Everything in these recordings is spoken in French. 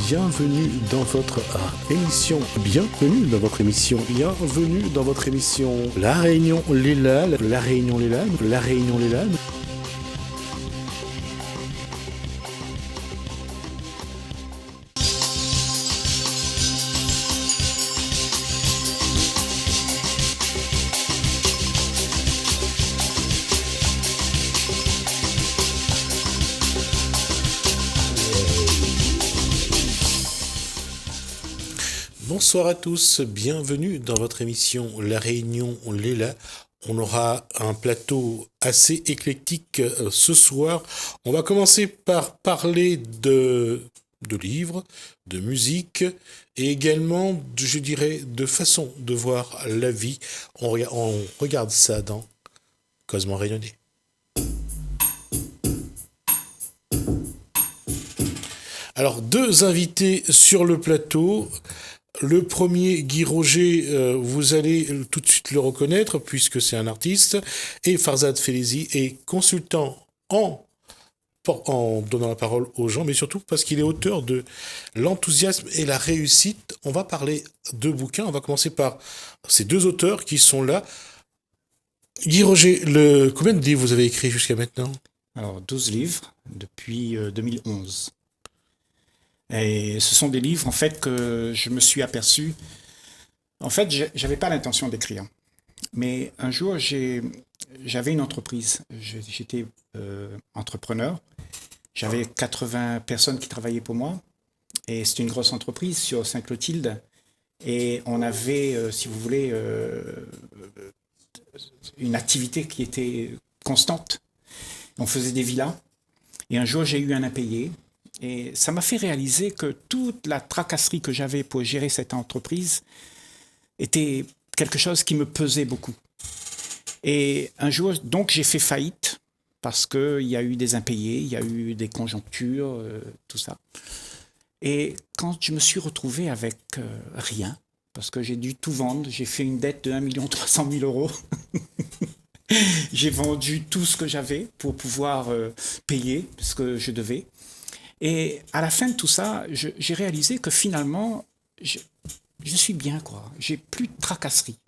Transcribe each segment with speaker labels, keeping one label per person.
Speaker 1: bienvenue dans votre émission, La Réunion Lélane, Bonsoir à tous, bienvenue dans votre émission La Réunion Léla. On aura un plateau assez éclectique ce soir. On va commencer par parler de livres, de musique et également, je dirais, de façon de voir la vie. On regarde ça dans Cosmo Rayonné. Alors, deux invités sur le plateau. Le premier, Guy Roger, vous allez tout de suite le reconnaître puisque c'est un artiste. Et Farzad Félizi est consultant en donnant la parole aux gens, mais surtout parce qu'il est auteur de L'enthousiasme et la réussite. On va parler de bouquins. On va commencer par ces deux auteurs qui sont là. Guy Roger, combien de livres vous avez écrit jusqu'à maintenant ?
Speaker 2: Alors, 12 livres depuis 2011. Et ce sont des livres, en fait, que je me suis aperçu. En fait, j'avais pas l'intention d'écrire. Mais un jour, j'avais une entreprise. J'étais entrepreneur. J'avais 80 personnes qui travaillaient pour moi. Et c'était une grosse entreprise sur Saint-Clotilde. Et on avait, si vous voulez, une activité qui était constante. On faisait des villas. Et un jour, j'ai eu un impayé. Et ça m'a fait réaliser que toute la tracasserie que j'avais pour gérer cette entreprise était quelque chose qui me pesait beaucoup. Et un jour, donc, j'ai fait faillite parce qu'il y a eu des impayés, il y a eu des conjonctures, tout ça. Et quand je me suis retrouvé avec rien, parce que j'ai dû tout vendre, j'ai fait une dette de 1 300 000 euros. J'ai vendu tout ce que j'avais pour pouvoir payer ce que je devais. Et à la fin de tout ça, j'ai réalisé que finalement, je suis bien, quoi. J'ai plus de tracasserie.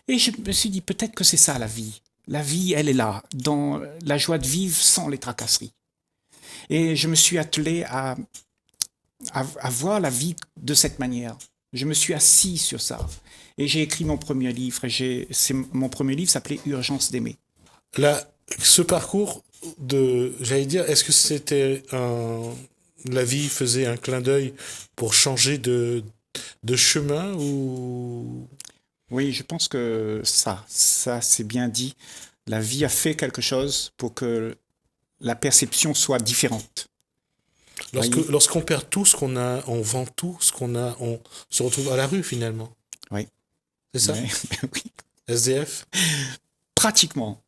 Speaker 2: Et je me suis dit, peut-être que c'est ça la vie. La vie, elle est là, dans la joie de vivre sans les tracasseries. Et je me suis attelé à voir la vie de cette manière. Je me suis assis sur ça. Et j'ai écrit mon premier livre. Mon premier livre s'appelait Urgence d'aimer.
Speaker 1: Là, ce parcours j'allais dire, est-ce que c'était la vie faisait un clin d'œil pour changer de chemin ou...
Speaker 2: Oui, je pense que ça c'est bien dit. La vie a fait quelque chose pour que la perception soit différente.
Speaker 1: Lorsqu'on perd tout ce qu'on a, on vend tout ce qu'on a, on se retrouve à la rue finalement.
Speaker 2: Oui.
Speaker 1: C'est ça ?
Speaker 2: Oui.
Speaker 1: SDF ?
Speaker 2: Pratiquement.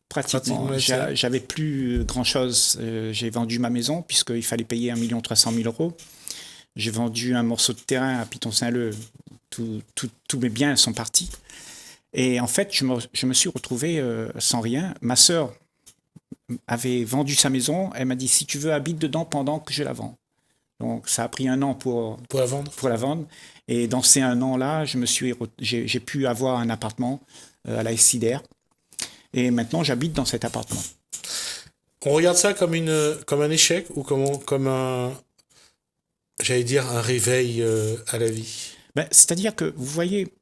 Speaker 2: J'avais plus grand-chose. J'ai vendu ma maison puisqu'il fallait payer 1 300 000 euros. J'ai vendu un morceau de terrain à Piton-Saint-Leu. Tous mes biens sont partis. Et en fait, je me suis retrouvé sans rien. Ma sœur avait vendu sa maison. Elle m'a dit, si tu veux, habite dedans pendant que je la vends. Donc, ça a pris 1 an pour la vendre. Et dans ces 1 an-là, j'ai pu avoir un appartement à la Essider. Et maintenant, j'habite dans cet appartement.
Speaker 1: On regarde ça comme un échec ou comme un réveil à la vie.
Speaker 2: C'est-à-dire que, vous voyez,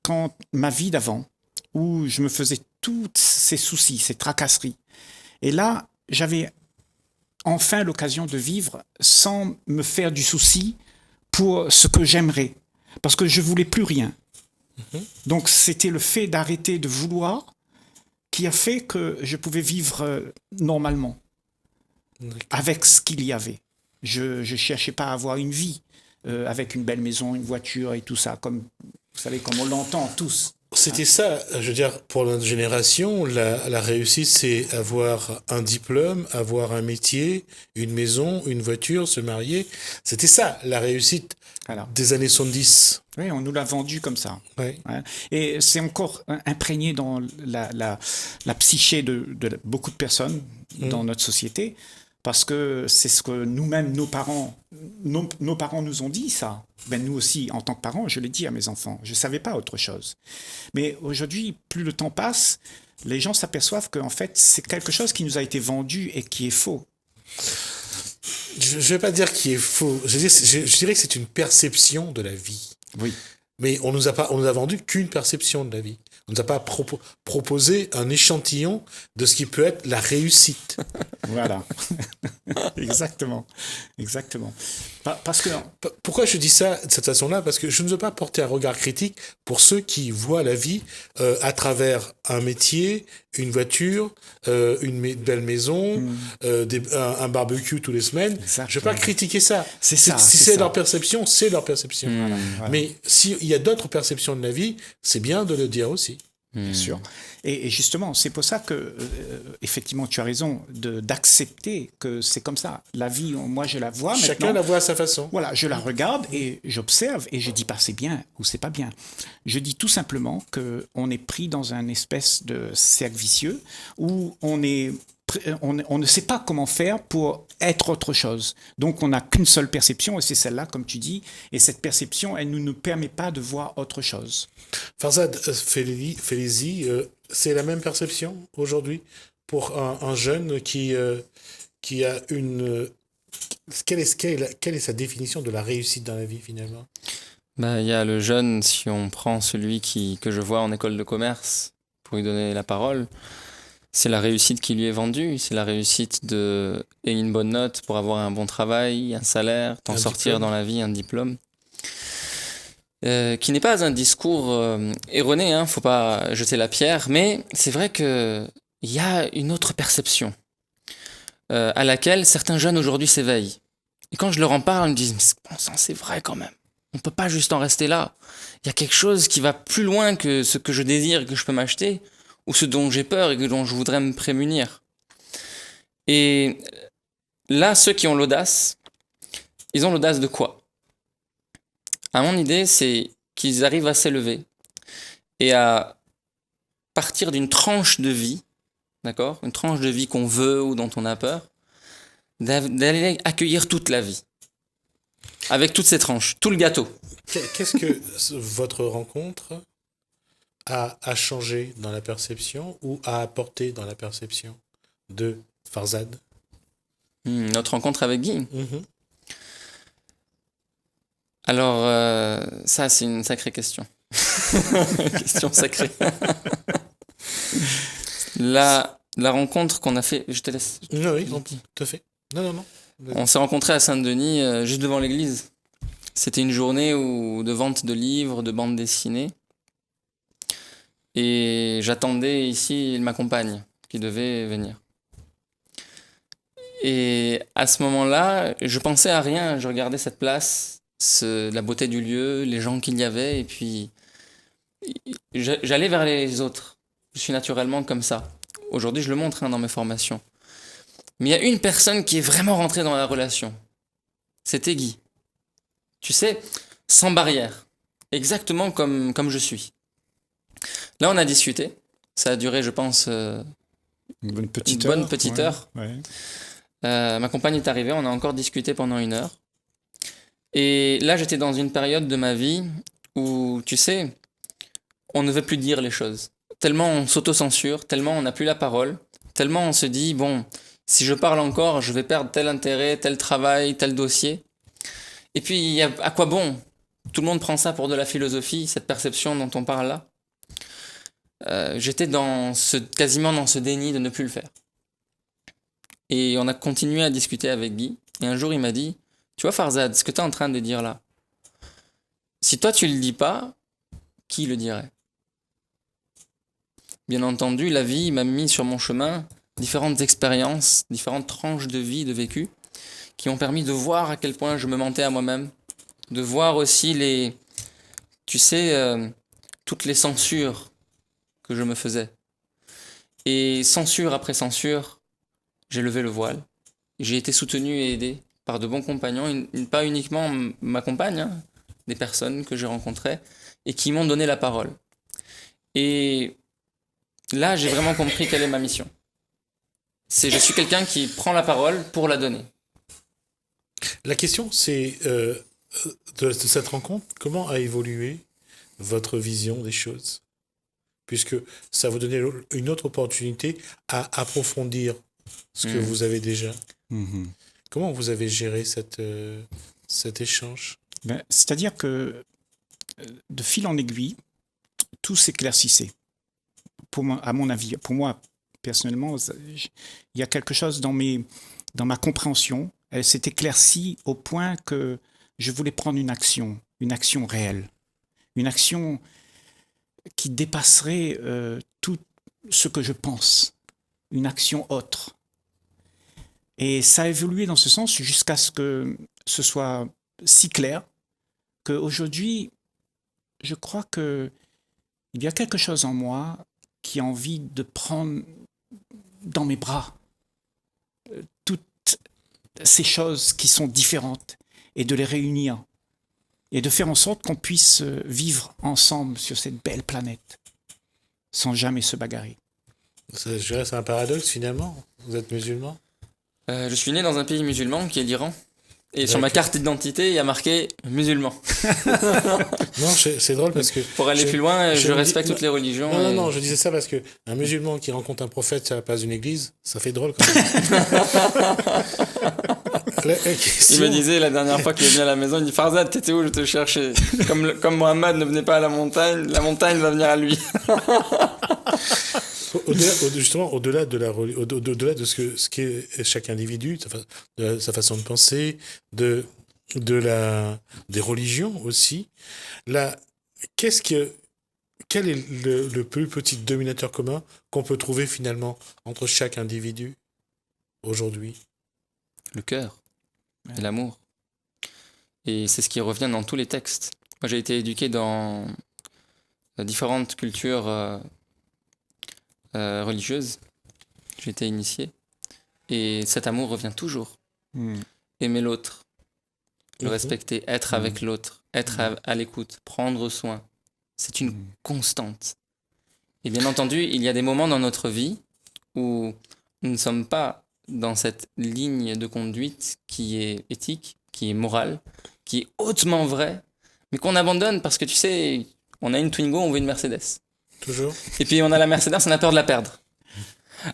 Speaker 2: quand ma vie d'avant, où je me faisais tous ces soucis, ces tracasseries, et là, j'avais enfin l'occasion de vivre sans me faire du souci pour ce que j'aimerais, parce que je voulais plus rien. Donc, c'était le fait d'arrêter de vouloir qui a fait que je pouvais vivre normalement, avec ce qu'il y avait. Je ne cherchais pas à avoir une vie avec une belle maison, une voiture et tout ça, comme vous savez, comme on l'entend tous.
Speaker 1: C'était ça, je veux dire, pour notre génération, la réussite, c'est avoir un diplôme, avoir un métier, une maison, une voiture, se marier. C'était ça, la réussite des années 70.
Speaker 2: Oui, on nous l'a vendu comme ça.
Speaker 1: Oui.
Speaker 2: Et c'est encore imprégné dans la psyché de beaucoup de personnes dans notre société, parce que c'est ce que nous-mêmes, nos parents nous ont dit ça. Ben, nous aussi, en tant que parents, je l'ai dit à mes enfants. Je ne savais pas autre chose. Mais aujourd'hui, plus le temps passe, les gens s'aperçoivent qu'en fait, c'est quelque chose qui nous a été vendu et qui est faux.
Speaker 1: Je ne vais pas dire qu'il est faux. Je dirais que c'est une perception de la vie.
Speaker 2: Oui.
Speaker 1: Mais on nous a vendu qu'une perception de la vie. On nous a pas proposé un échantillon de ce qui peut être la réussite.
Speaker 2: Voilà. Exactement. Parce que...
Speaker 1: Pourquoi je dis ça de cette façon-là? Parce que je ne veux pas porter un regard critique pour ceux qui voient la vie à travers un métier, une voiture, une belle maison, un barbecue tous les semaines.
Speaker 2: Exactement.
Speaker 1: Je ne veux pas critiquer ça.
Speaker 2: C'est ça.
Speaker 1: Si c'est leur perception, c'est leur perception.
Speaker 2: Voilà.
Speaker 1: Mais s'il y a d'autres perceptions de la vie, c'est bien de le dire aussi.
Speaker 2: Bien sûr. Et justement, c'est pour ça que, effectivement, tu as raison d'accepter que c'est comme ça. La vie, moi, je la vois maintenant.
Speaker 1: Chacun la voit à sa façon.
Speaker 2: Voilà, je la regarde et j'observe et je dis pas c'est bien ou c'est pas bien. Je dis tout simplement qu'on est pris dans un espèce de cercle vicieux où on ne sait pas comment faire pour être autre chose. Donc, on n'a qu'une seule perception, et c'est celle-là, comme tu dis, et cette perception, elle ne nous permet pas de voir autre chose.
Speaker 1: Farzad Félizy, c'est la même perception aujourd'hui pour un jeune qui a une... Quelle est sa définition de la réussite dans la vie, finalement?
Speaker 3: Il y a le jeune, si on prend celui que je vois en école de commerce, pour lui donner la parole, c'est la réussite qui lui est vendue, c'est la réussite de et une bonne note pour avoir un bon travail, un salaire, t'en sortir diplôme dans la vie, un diplôme. Qui n'est pas un discours erroné, hein, faut pas jeter la pierre, mais c'est vrai qu'il y a une autre perception à laquelle certains jeunes aujourd'hui s'éveillent. Et quand je leur en parle, ils me disent « Bon sang, c'est vrai quand même, on peut pas juste en rester là. Il y a quelque chose qui va plus loin que ce que je désire et que je peux m'acheter, ou ce dont j'ai peur et dont je voudrais me prémunir. » Et là, ceux qui ont l'audace, ils ont l'audace de quoi? À mon idée, c'est qu'ils arrivent à s'élever et à partir d'une tranche de vie, d'accord, une tranche de vie qu'on veut ou dont on a peur, d'aller accueillir toute la vie, avec toutes ces tranches, tout le gâteau.
Speaker 1: Qu'est-ce que votre rencontre a changé dans la perception ou a apporté dans la perception de Farzad?
Speaker 3: Notre rencontre avec Guy. Alors, ça, c'est une sacrée question. Question sacrée. La rencontre qu'on a fait... Je te laisse.
Speaker 1: Oui, tout à fait. Non.
Speaker 3: On s'est rencontrés à Saint-Denis, juste devant l'église. C'était une journée de vente de livres, de bandes dessinées. Et j'attendais ici ma compagne, qui devait venir. Et à ce moment-là, je pensais à rien. Je regardais cette place, la beauté du lieu, les gens qu'il y avait, et puis j'allais vers les autres. Je suis naturellement comme ça. Aujourd'hui, je le montre dans mes formations. Mais il y a une personne qui est vraiment rentrée dans la relation. C'était Guy. Tu sais, sans barrière. Exactement comme je suis. Là, on a discuté. Ça a duré, je pense, une bonne petite heure.
Speaker 2: Ouais.
Speaker 3: Ma compagne est arrivée, on a encore discuté pendant 1 heure. Et là, j'étais dans une période de ma vie où, tu sais, on ne veut plus dire les choses. Tellement on s'auto-censure, tellement on n'a plus la parole, tellement on se dit, bon, si je parle encore, je vais perdre tel intérêt, tel travail, tel dossier. Et puis, à quoi bon? Tout le monde prend ça pour de la philosophie, cette perception dont on parle là. J'étais quasiment dans ce déni de ne plus le faire. Et on a continué à discuter avec Guy. Et un jour, il m'a dit, tu vois Farzad, ce que tu es en train de dire là, si toi tu le dis pas, qui le dirait? Bien entendu, la vie m'a mis sur mon chemin différentes expériences, différentes tranches de vie, de vécu, qui ont permis de voir à quel point je me mentais à moi-même, de voir aussi toutes les censures que je me faisais. Et censure après censure, j'ai levé le voile. J'ai été soutenu et aidé par de bons compagnons, pas uniquement ma compagne, des personnes que j'ai rencontrées et qui m'ont donné la parole. Et là, j'ai vraiment compris quelle est ma mission. C'est je suis quelqu'un qui prend la parole pour la donner.
Speaker 1: La question, c'est de cette rencontre, comment a évolué votre vision des choses? Puisque ça vous donnait une autre opportunité à approfondir ce que vous avez déjà.
Speaker 2: Mhm.
Speaker 1: Comment vous avez géré cet échange?
Speaker 2: C'est-à-dire que de fil en aiguille, tout s'éclaircissait. À mon avis, pour moi, personnellement, il y a quelque chose dans ma compréhension. Elle s'est éclaircie au point que je voulais prendre une action réelle, une action qui dépasserait tout ce que je pense, une action autre. Et ça a évolué dans ce sens jusqu'à ce que ce soit si clair qu'aujourd'hui, je crois qu'il y a quelque chose en moi qui a envie de prendre dans mes bras toutes ces choses qui sont différentes et de les réunir et de faire en sorte qu'on puisse vivre ensemble sur cette belle planète sans jamais se bagarrer.
Speaker 1: Je dirais c'est un paradoxe finalement. Vous êtes musulman?
Speaker 3: Je suis né dans un pays musulman qui est l'Iran. Et sur ma
Speaker 1: D'accord.
Speaker 3: carte d'identité, il y a marqué musulman.
Speaker 1: Non, c'est drôle parce que...
Speaker 3: Pour aller plus loin, je
Speaker 1: me dis-
Speaker 3: respecte toutes les religions.
Speaker 1: Non,
Speaker 3: et-
Speaker 1: non, je disais ça parce que un musulman qui rencontre un prophète à la place d'une église, ça fait drôle quand même. La
Speaker 3: Il
Speaker 1: question-
Speaker 3: me disait la dernière fois qu'il est venu à la maison, il dit Farzad, t'étais où? Je te cherchais. Comme Mohammed ne venait pas à la montagne va venir à lui.
Speaker 1: Justement, au-delà de ce qu'est chaque individu, de sa façon de penser, des religions aussi, là, quel est le plus petit dénominateur commun qu'on peut trouver finalement entre chaque individu aujourd'hui?
Speaker 3: Le cœur et l'amour. Et c'est ce qui revient dans tous les textes. Moi, j'ai été éduqué dans différentes cultures religieuses. J'ai été initié. Et cet amour revient toujours. Aimer l'autre, le respecter, être avec l'autre, être à l'écoute, prendre soin. C'est une constante. Et bien entendu, il y a des moments dans notre vie où nous ne sommes pas dans cette ligne de conduite qui est éthique, qui est morale, qui est hautement vraie, mais qu'on abandonne parce que tu sais, on a une Twingo, on veut une Mercedes.
Speaker 1: Toujours?
Speaker 3: Et puis on a la Mercedes, on a peur de la perdre.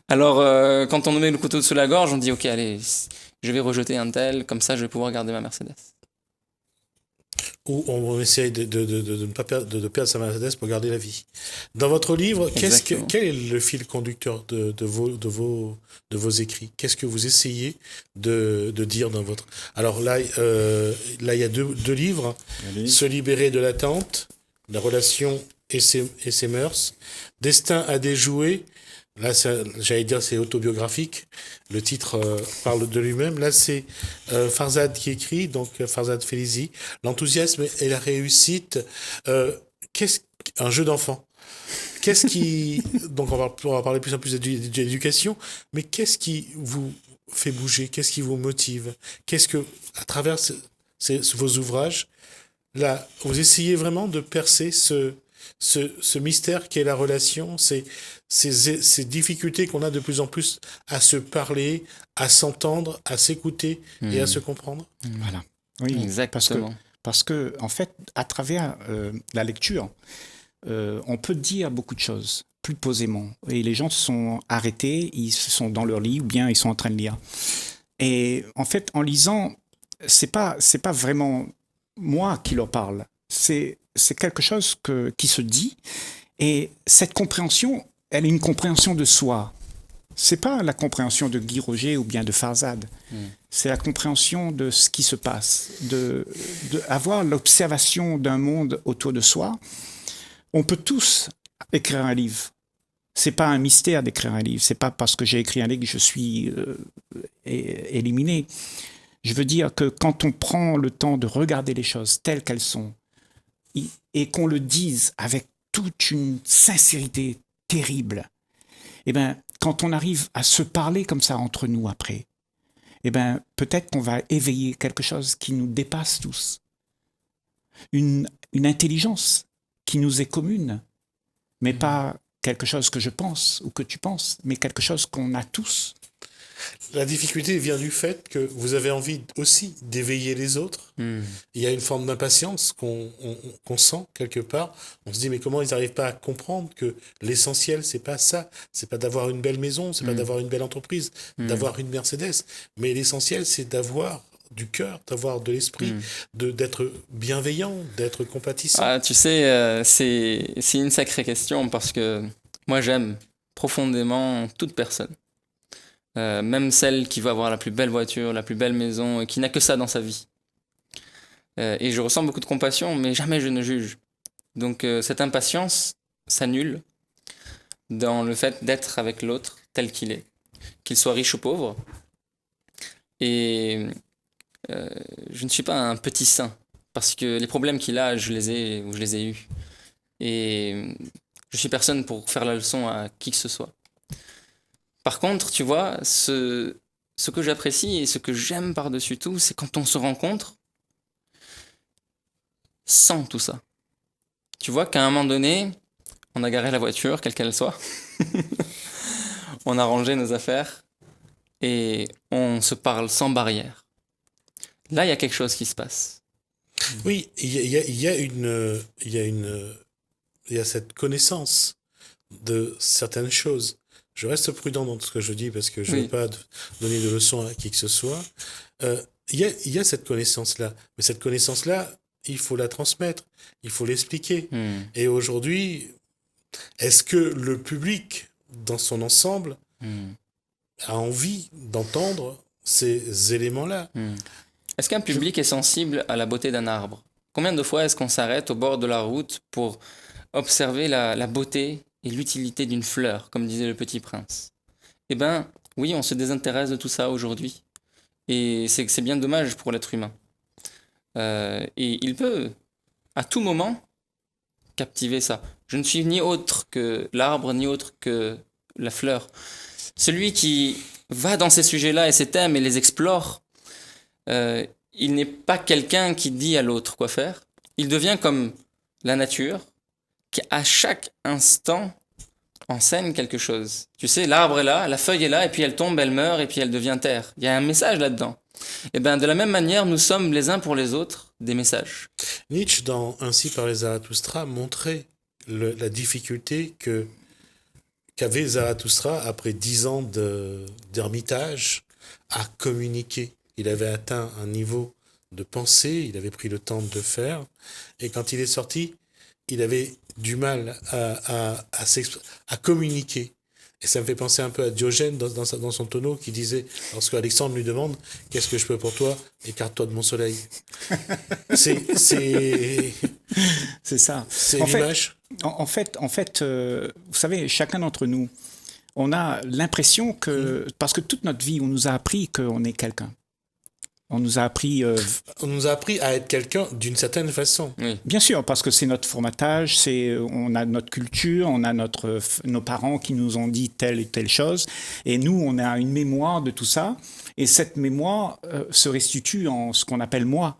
Speaker 3: Alors quand on nous met le couteau sous la gorge, on dit ok, allez, je vais rejeter un tel, comme ça je vais pouvoir garder ma Mercedes.
Speaker 1: Ou on essaye de ne pas perdre, de perdre sa Mercedes pour garder la vie. Dans votre livre,
Speaker 3: Exactement.
Speaker 1: quel est le fil conducteur de vos écrits? Qu'est-ce que vous essayez de dire dans votre... Alors là, il y a deux livres.
Speaker 2: Allez.
Speaker 1: Se libérer de l'attente, la relation et ses mœurs. Destin à déjouer. Là, j'allais dire c'est autobiographique. Le titre parle de lui-même. Là, c'est Farzad qui écrit, donc Farzad Felizi. L'enthousiasme et la réussite. Un jeu d'enfant. Qu'est-ce qui... Donc, on va parler plus en plus d'éducation. Mais qu'est-ce qui vous fait bouger? Qu'est-ce qui vous motive? Qu'est-ce que, à travers vos ouvrages, là, vous essayez vraiment de percer ce mystère qui est la relation, ces difficultés qu'on a de plus en plus à se parler, à s'entendre, à s'écouter et à se comprendre?
Speaker 2: Voilà. Oui,
Speaker 3: Exactement.
Speaker 2: Parce que, en fait, à travers la lecture, on peut dire beaucoup de choses plus posément. Et les gens se sont arrêtés, ils sont dans leur lit ou bien ils sont en train de lire. Et en fait, en lisant, c'est pas vraiment moi qui leur parle. C'est quelque chose qui se dit. Et cette compréhension, elle est une compréhension de soi. C'est pas la compréhension de Guy Roger ou bien de Farzad. C'est la compréhension de ce qui se passe, de avoir l'observation d'un monde autour de soi. On peut tous écrire un livre. C'est pas un mystère d'écrire un livre. C'est pas parce que j'ai écrit un livre que je suis éliminé. Je veux dire que quand on prend le temps de regarder les choses telles qu'elles sont et qu'on le dise avec toute une sincérité terrible, eh ben, quand on arrive à se parler comme ça entre nous après, eh ben, peut-être qu'on va éveiller quelque chose qui nous dépasse tous. Une intelligence qui nous est commune, mais pas quelque chose que je pense ou que tu penses, mais quelque chose qu'on a tous.
Speaker 1: La difficulté vient du fait que vous avez envie aussi d'éveiller les autres. Il y a une forme d'impatience qu'on sent quelque part. On se dit, mais comment ils n'arrivent pas à comprendre que l'essentiel, c'est pas ça. C'est pas d'avoir une belle maison, c'est pas d'avoir une belle entreprise, d'avoir une Mercedes. Mais l'essentiel, c'est d'avoir du cœur, d'avoir de l'esprit, d'être bienveillant, d'être compatissant.
Speaker 3: Ah, tu sais, c'est une sacrée question parce que moi, j'aime profondément toute personne. Même celle qui va avoir la plus belle voiture, la plus belle maison, et qui n'a que ça dans sa vie. Et je ressens beaucoup de compassion, mais jamais je ne juge. Donc cette impatience s'annule dans le fait d'être avec l'autre tel qu'il est, qu'il soit riche ou pauvre. Et je ne suis pas un petit saint, parce que les problèmes qu'il a, je les ai eus. Et je suis personne pour faire la leçon à qui que ce soit. Par contre, tu vois, ce que j'apprécie et ce que j'aime par-dessus tout, c'est quand on se rencontre sans tout ça. Tu vois qu'à un moment donné, on a garé la voiture, quelle qu'elle soit, on a rangé nos affaires et on se parle sans barrière. Là, il y a quelque chose qui se passe.
Speaker 1: Oui, il y a cette connaissance de certaines choses. Je reste prudent dans ce que je dis parce que je ne veux pas donner de leçons à qui que ce soit. Il y a cette connaissance-là. Mais cette connaissance-là, il faut la transmettre, il faut l'expliquer. Et aujourd'hui, est-ce que le public, dans son ensemble, a envie d'entendre ces éléments-là?
Speaker 3: Est-ce qu'un public est sensible à la beauté d'un arbre? Combien de fois est-ce qu'on s'arrête au bord de la route pour observer la beauté et l'utilité d'une fleur, comme disait le Petit Prince? Eh bien, oui, on se désintéresse de tout ça aujourd'hui. Et c'est bien dommage pour l'être humain. Et il peut, à tout moment, captiver ça. Je ne suis ni autre que l'arbre, ni autre que la fleur. Celui qui va dans ces sujets-là et ces thèmes et les explore, il n'est pas quelqu'un qui dit à l'autre quoi faire. Il devient comme la nature, qui à chaque instant enseigne quelque chose. Tu sais, l'arbre est là, la feuille est là, et puis elle tombe, elle meurt, et puis elle devient terre. Il y a un message là-dedans. Et bien, de la même manière, nous sommes les uns pour les autres des messages.
Speaker 1: Nietzsche, dans Ainsi parlait Zarathustra, montrait la difficulté qu'avait Zarathustra après 10 ans d'ermitage à communiquer. Il avait atteint un niveau de pensée, il avait pris le temps de le faire, et quand il est sorti, il avait du mal à communiquer. Et ça me fait penser un peu à Diogène dans son tonneau qui disait, lorsque Alexandre lui demande « Qu'est-ce que je peux pour toi ? Écarte-toi de mon soleil. » C'est
Speaker 2: ça.
Speaker 1: C'est l'image.
Speaker 2: En fait, vous savez, chacun d'entre nous, on a l'impression que, parce que toute notre vie, on nous a appris qu'on est quelqu'un. On nous a appris
Speaker 1: à être quelqu'un d'une certaine façon.
Speaker 3: Oui.
Speaker 2: Bien sûr, parce que c'est notre formatage, on a notre culture, on a nos parents qui nous ont dit telle et telle chose, et nous, on a une mémoire de tout ça, et cette mémoire se restitue en ce qu'on appelle moi.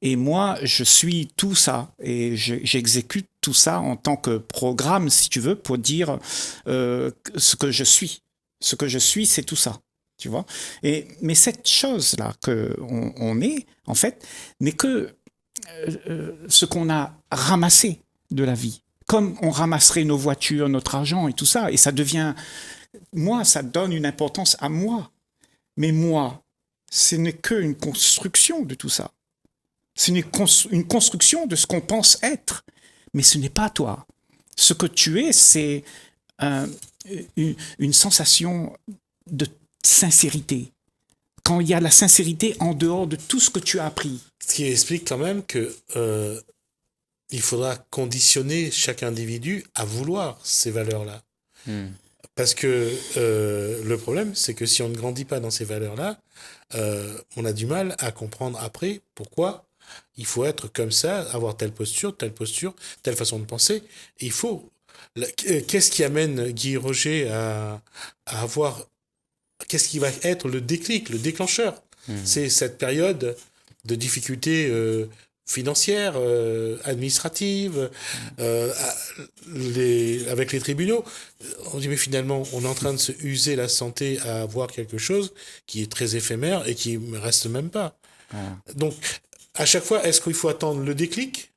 Speaker 2: Et moi, je suis tout ça, et j'exécute tout ça en tant que programme, si tu veux, pour dire ce que je suis. Ce que je suis, c'est tout ça. Tu vois. Mais cette chose-là qu'on est, en fait, n'est que ce qu'on a ramassé de la vie. Comme on ramasserait nos voitures, notre argent et tout ça. Et ça devient... Moi, ça donne une importance à moi. Mais moi, ce n'est qu'une construction de tout ça. C'est une construction de ce qu'on pense être. Mais ce n'est pas toi. Ce que tu es, c'est une sensation de sincérité. Quand il y a la sincérité en dehors de tout ce que tu as appris.
Speaker 1: Ce qui explique quand même que il faudra conditionner chaque individu à vouloir ces valeurs-là. Parce que le problème, c'est que si on ne grandit pas dans ces valeurs-là, on a du mal à comprendre après pourquoi il faut être comme ça, avoir telle posture, telle façon de penser. Et il faut... Qu'est-ce qui amène Guy Roger à avoir... Qu'est-ce qui va être le déclic, le déclencheur? C'est cette période de difficulté financières, administratives, avec les tribunaux. On dit mais finalement on est en train de se user la santé à avoir quelque chose qui est très éphémère et qui ne reste même pas.
Speaker 2: Voilà.
Speaker 1: Donc à chaque fois, est-ce qu'il faut attendre le déclic?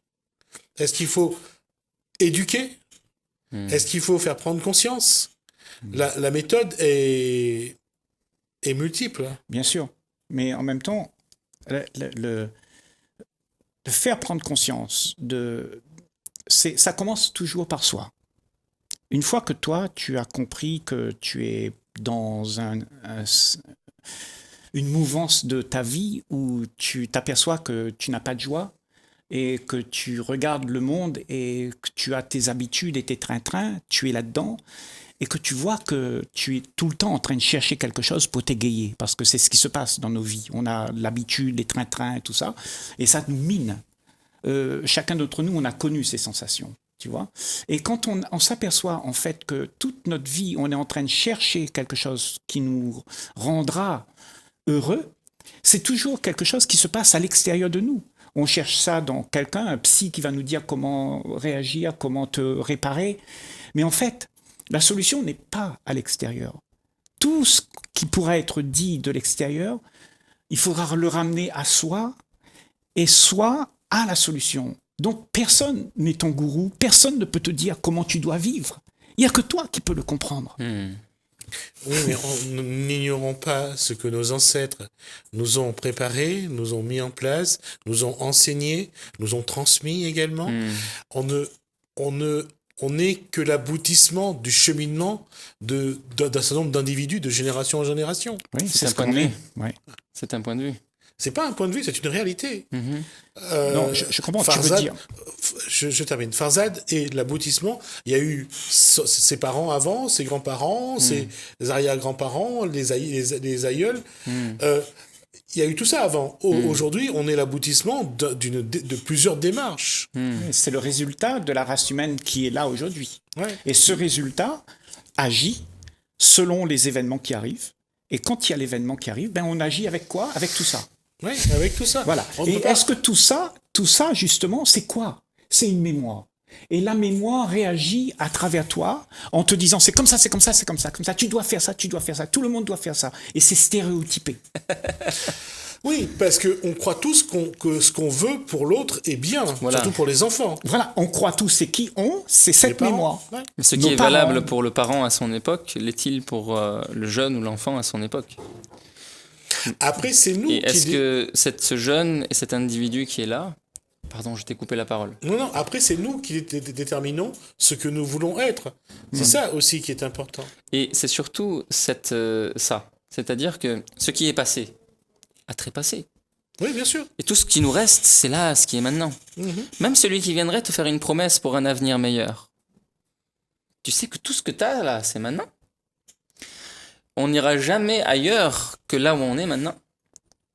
Speaker 1: Est-ce qu'il faut éduquer? Est-ce qu'il faut faire prendre conscience? La méthode est multiple.
Speaker 2: Bien sûr. Mais en même temps, de faire prendre conscience, ça commence toujours par soi. Une fois que toi, tu as compris que tu es dans une mouvance de ta vie où tu t'aperçois que tu n'as pas de joie et que tu regardes le monde et que tu as tes habitudes et tes train-train, tu es là-dedans, et que tu vois que tu es tout le temps en train de chercher quelque chose pour t'égayer, parce que c'est ce qui se passe dans nos vies. On a l'habitude, les train-train et tout ça, et ça nous mine. Chacun d'entre nous, on a connu ces sensations, tu vois. Et quand on s'aperçoit en fait que toute notre vie, on est en train de chercher quelque chose qui nous rendra heureux, c'est toujours quelque chose qui se passe à l'extérieur de nous. On cherche ça dans quelqu'un, un psy qui va nous dire comment réagir, comment te réparer. Mais en fait, la solution n'est pas à l'extérieur. Tout ce qui pourrait être dit de l'extérieur, il faudra le ramener à soi et soi à la solution. Donc personne n'est ton gourou, personne ne peut te dire comment tu dois vivre. Il n'y a que toi qui peux le comprendre.
Speaker 1: Oui, mais n'ignorons pas ce que nos ancêtres nous ont préparé, nous ont mis en place, nous ont enseigné, nous ont transmis également. On n'est que l'aboutissement du cheminement d'un certain nombre d'individus de génération en génération.
Speaker 2: Oui,
Speaker 3: C'est un
Speaker 2: ce
Speaker 3: point
Speaker 2: qu'on
Speaker 3: de
Speaker 2: est.
Speaker 3: vue.
Speaker 2: Ouais.
Speaker 3: C'est un point de vue.
Speaker 1: C'est pas un point de vue, c'est une réalité.
Speaker 2: Non, je comprends ce que tu veux dire.
Speaker 1: Je termine. Farzad est l'aboutissement. Il y a eu ses parents avant, ses grands-parents, ses arrière-grands-parents, les aïeuls. Il y a eu tout ça avant. Aujourd'hui, on est l'aboutissement de plusieurs démarches.
Speaker 2: C'est le résultat de la race humaine qui est là aujourd'hui.
Speaker 1: Ouais.
Speaker 2: Et ce résultat agit selon les événements qui arrivent. Et quand il y a l'événement qui arrive, on agit avec quoi? Avec tout ça.
Speaker 1: Oui, avec tout ça.
Speaker 2: Voilà. Et est-ce que tout ça, justement, c'est quoi? C'est une mémoire. Et la mémoire réagit à travers toi en te disant c'est comme ça, c'est comme ça, c'est comme ça, comme ça. Tu dois faire ça, tu dois faire ça. Tout le monde doit faire ça. Et c'est stéréotypé.
Speaker 1: Oui, parce qu'on croit tous que ce qu'on veut pour l'autre est bien,
Speaker 3: Voilà.
Speaker 1: surtout pour les enfants.
Speaker 2: Voilà, on croit tous, c'est qui on, c'est cette
Speaker 1: parents.
Speaker 2: mémoire.
Speaker 1: Ouais.
Speaker 3: Mais ce
Speaker 2: Nos
Speaker 3: qui est
Speaker 2: parents.
Speaker 3: valable pour le parent à son époque, l'est-il pour le jeune ou l'enfant à son époque?
Speaker 1: Après, c'est nous
Speaker 3: Et
Speaker 1: qui...
Speaker 3: est-ce que ce jeune et cet individu qui est là... Pardon, je t'ai coupé la parole.
Speaker 1: Non, après, c'est nous qui déterminons ce que nous voulons être. C'est ça aussi qui est important.
Speaker 3: Et c'est surtout ça. C'est-à-dire que ce qui est passé a trépassé.
Speaker 1: Oui, bien sûr.
Speaker 3: Et tout ce qui nous reste, c'est là, ce qui est maintenant. Même celui qui viendrait te faire une promesse pour un avenir meilleur. Tu sais que tout ce que tu as là, c'est maintenant. On n'ira jamais ailleurs que là où on est maintenant.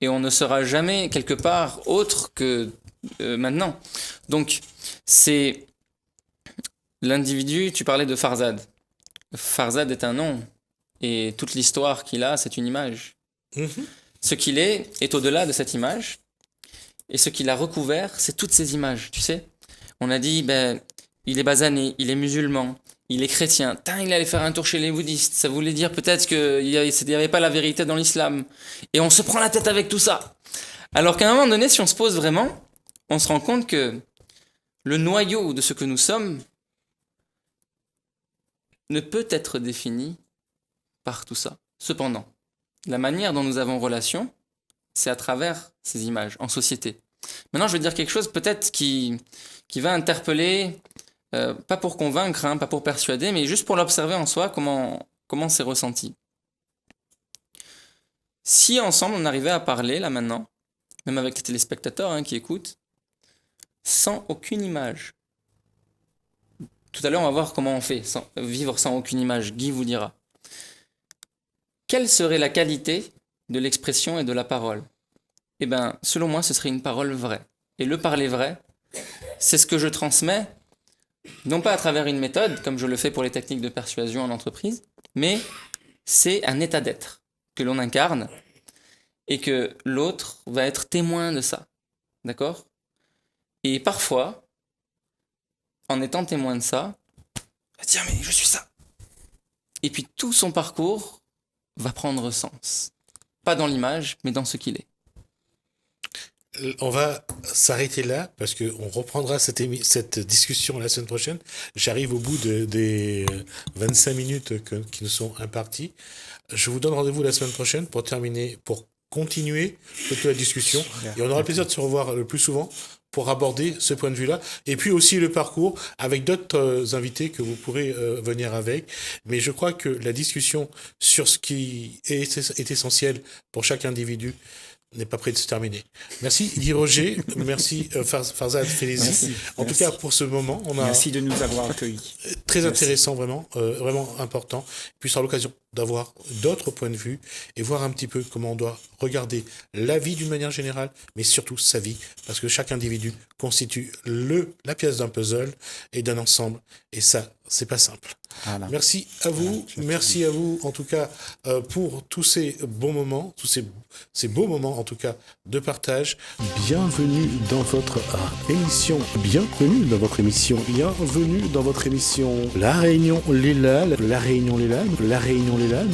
Speaker 3: Et on ne sera jamais quelque part autre que maintenant. Donc, c'est l'individu, tu parlais de Farzad. Farzad est un nom. Et toute l'histoire qu'il a, c'est une image. Ce qu'il est au-delà de cette image. Et ce qu'il a recouvert, c'est toutes ces images, tu sais. On a dit, il est basané, il est musulman, il est chrétien. Il allait faire un tour chez les bouddhistes. Ça voulait dire peut-être qu'il n'y avait pas la vérité dans l'islam. Et on se prend la tête avec tout ça. Alors qu'à un moment donné, si on se pose vraiment, on se rend compte que le noyau de ce que nous sommes ne peut être défini par tout ça. Cependant, la manière dont nous avons relation, c'est à travers ces images, en société. Maintenant, je vais dire quelque chose peut-être qui va interpeller, pas pour convaincre, pas pour persuader, mais juste pour l'observer en soi, comment c'est ressenti. Si ensemble, on arrivait à parler, là maintenant, même avec les téléspectateurs qui écoutent, sans aucune image. Tout à l'heure, on va voir comment on fait, vivre sans aucune image. Guy vous dira. Quelle serait la qualité de l'expression et de la parole? Eh bien, selon moi, ce serait une parole vraie. Et le parler vrai, c'est ce que je transmets, non pas à travers une méthode, comme je le fais pour les techniques de persuasion en entreprise, mais c'est un état d'être que l'on incarne et que l'autre va être témoin de ça. D'accord? Et parfois, en étant témoin de ça, elle va dire mais je suis ça. Et puis tout son parcours va prendre sens. Pas dans l'image, mais dans ce qu'il est.
Speaker 1: On va s'arrêter là parce qu'on reprendra cette discussion la semaine prochaine. J'arrive au bout des 25 minutes qui nous sont imparties. Je vous donne rendez-vous la semaine prochaine pour continuer toute la discussion. Et on aura le plaisir de se revoir le plus souvent pour aborder ce point de vue-là. Et puis aussi le parcours avec d'autres invités que vous pourrez venir avec. Mais je crois que la discussion sur ce qui est essentiel pour chaque individu n'est pas prêt de se terminer. Merci Guy Roger, merci Farzad Félizy. En tout cas pour ce moment,
Speaker 2: merci de nous avoir accueillis.
Speaker 1: Très intéressant vraiment, vraiment important. Puis ce sera l'occasion d'avoir d'autres points de vue et voir un petit peu comment on doit regarder la vie d'une manière générale, mais surtout sa vie, parce que chaque individu constitue la pièce d'un puzzle et d'un ensemble, et ça, c'est pas simple. Voilà. Merci à vous, merci à vous en tout cas pour tous ces bons moments, tous ces beaux moments en tout cas de partage. Bienvenue dans votre émission, bienvenue dans votre émission La Réunion Les Lalles, La Réunion Les Lalles, La Réunion Les Lalles.